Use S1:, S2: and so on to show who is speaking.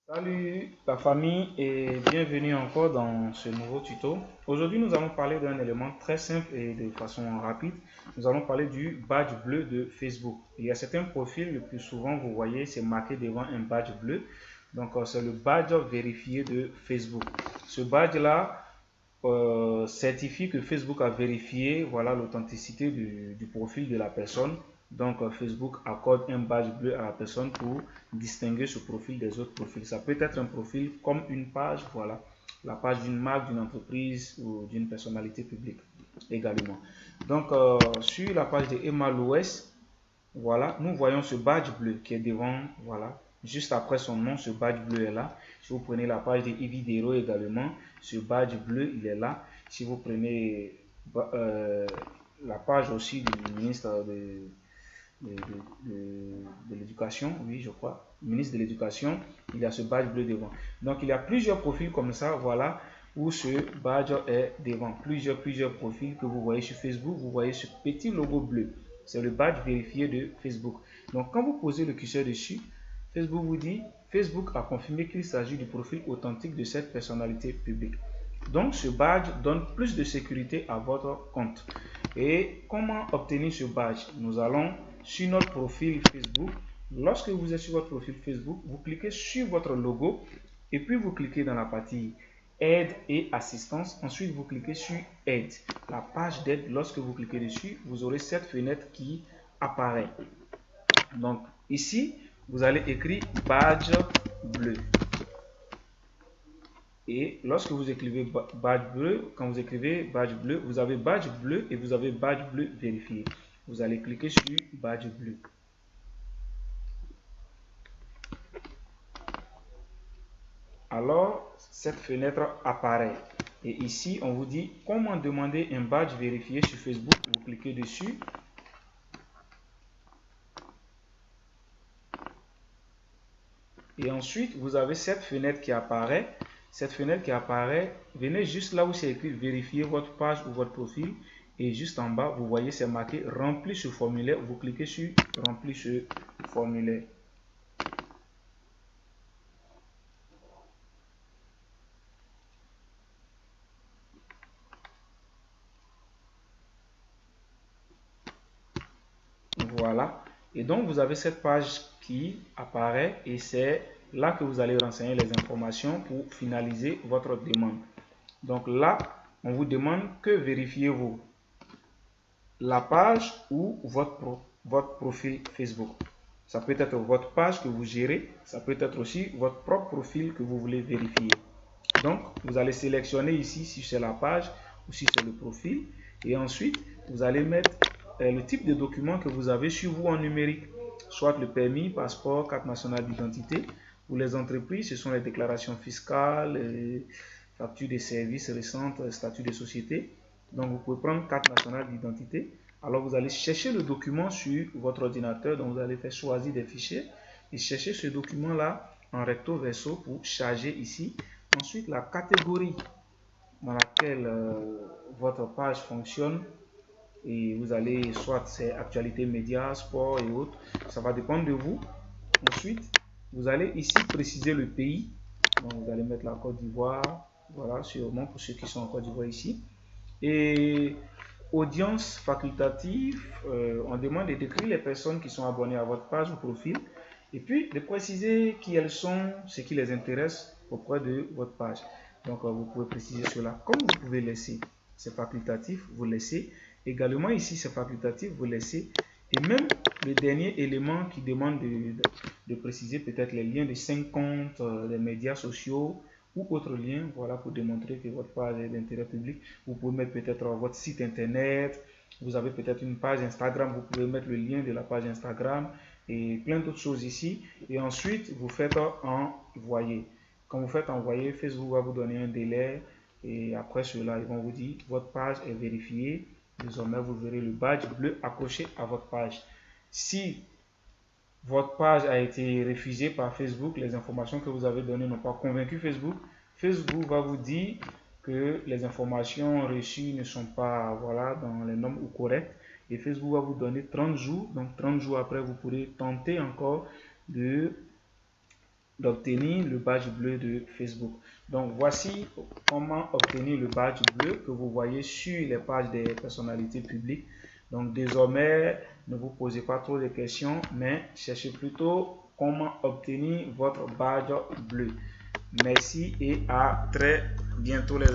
S1: Salut la famille et bienvenue encore dans ce nouveau tuto. Aujourd'hui, nous allons parler d'un élément très simple et de façon rapide. Nous allons parler du badge bleu de Facebook. Il y a certains profils, le plus souvent, vous voyez, c'est marqué devant un badge bleu. Donc, c'est le badge vérifié de Facebook. Ce badge-là certifie que Facebook a vérifié voilà, l'authenticité du profil de la personne. Donc, Facebook accorde un badge bleu à la personne pour distinguer ce profil des autres profils. Ça peut être un profil comme une page, voilà, la page d'une marque, d'une entreprise ou d'une personnalité publique également. Donc, sur la page de Emma Louès, voilà, nous voyons ce badge bleu qui est devant, voilà, juste après son nom, ce badge bleu est là. Si vous prenez la page de Ividero également, ce badge bleu, il est là. Si vous prenez la page aussi du ministre de, de l'éducation, oui, je crois, ministre de l'éducation, il y a ce badge bleu devant. Donc, il y a plusieurs profils comme ça, voilà, où ce badge est devant. Plusieurs profils que vous voyez sur Facebook, vous voyez ce petit logo bleu. C'est le badge vérifié de Facebook. Donc, quand vous posez le curseur dessus, Facebook vous dit, Facebook a confirmé qu'il s'agit du profil authentique de cette personnalité publique. Donc, ce badge donne plus de sécurité à votre compte. Et comment obtenir ce badge? Nous allons sur notre profil Facebook. Lorsque vous êtes sur votre profil Facebook, vous cliquez sur votre logo et puis vous cliquez dans la partie aide et assistance. Ensuite, vous cliquez sur aide. La page d'aide, lorsque vous cliquez dessus, vous aurez cette fenêtre qui apparaît. Donc, ici, vous allez écrire badge bleu. Et lorsque vous écrivez badge bleu, quand vous écrivez badge bleu, vous avez badge bleu et vous avez badge bleu vérifié. Vous allez cliquer sur badge bleu. Alors, cette fenêtre apparaît. Et ici, on vous dit comment demander un badge vérifié sur Facebook. Vous cliquez dessus. Et ensuite, vous avez cette fenêtre qui apparaît. Cette fenêtre qui apparaît, venez juste là où c'est écrit vérifier votre page ou votre profil. Et juste en bas, vous voyez, c'est marqué remplir ce formulaire. Vous cliquez sur remplir ce formulaire. Voilà. Et donc, vous avez cette page qui apparaît et c'est là que vous allez renseigner les informations pour finaliser votre demande. Donc là, on vous demande que vérifiez-vous, la page ou votre profil Facebook. Ça peut être votre page que vous gérez, ça peut être aussi votre propre profil que vous voulez vérifier. Donc, vous allez sélectionner ici si c'est la page ou si c'est le profil. Et ensuite, vous allez mettre le type de document que vous avez sur vous en numérique, soit le permis, passeport, carte nationale d'identité. Pour les entreprises, ce sont les déclarations fiscales, factures de services récentes, statut de société. Donc, vous pouvez prendre carte nationale d'identité. Alors, vous allez chercher le document sur votre ordinateur. Donc, vous allez faire choisir des fichiers et chercher ce document-là en recto verso pour charger ici. Ensuite, la catégorie dans laquelle votre page fonctionne et vous allez soit c'est actualité médias, sport et autres, ça va dépendre de vous. Ensuite, vous allez ici préciser le pays. Donc, vous allez mettre la Côte d'Ivoire, voilà, sûrement pour ceux qui sont en Côte d'Ivoire ici. Et audience facultative, on demande de décrire les personnes qui sont abonnées à votre page ou profil et puis de préciser qui elles sont, ce qui les intéresse auprès de votre page. Donc, vous pouvez préciser cela. Comme vous pouvez laisser, c'est facultatif, vous laissez. Également ici, c'est facultatif, vous laissez. Et même le dernier élément qui demande de préciser peut-être les liens de 5 comptes, les médias sociaux ou autres liens, voilà, pour démontrer que votre page est d'intérêt public. Vous pouvez mettre peut-être votre site internet, vous avez peut-être une page Instagram, vous pouvez mettre le lien de la page Instagram et plein d'autres choses ici. Et ensuite, vous faites envoyer. Quand vous faites envoyer, Facebook va vous donner un délai et après cela, ils vont vous dire votre page est vérifiée. Désormais, vous verrez le badge bleu accroché à votre page. Si votre page a été refusée par Facebook, les informations que vous avez données n'ont pas convaincu Facebook, Facebook va vous dire que les informations reçues ne sont pas voilà, dans les normes ou correctes et Facebook va vous donner 30 jours. Donc 30 jours après, vous pourrez tenter encore de d'obtenir le badge bleu de Facebook. Donc voici comment obtenir le badge bleu que vous voyez sur les pages des personnalités publiques. Donc désormais, ne vous posez pas trop de questions, mais cherchez plutôt comment obtenir votre badge bleu. Merci et à très bientôt les amis.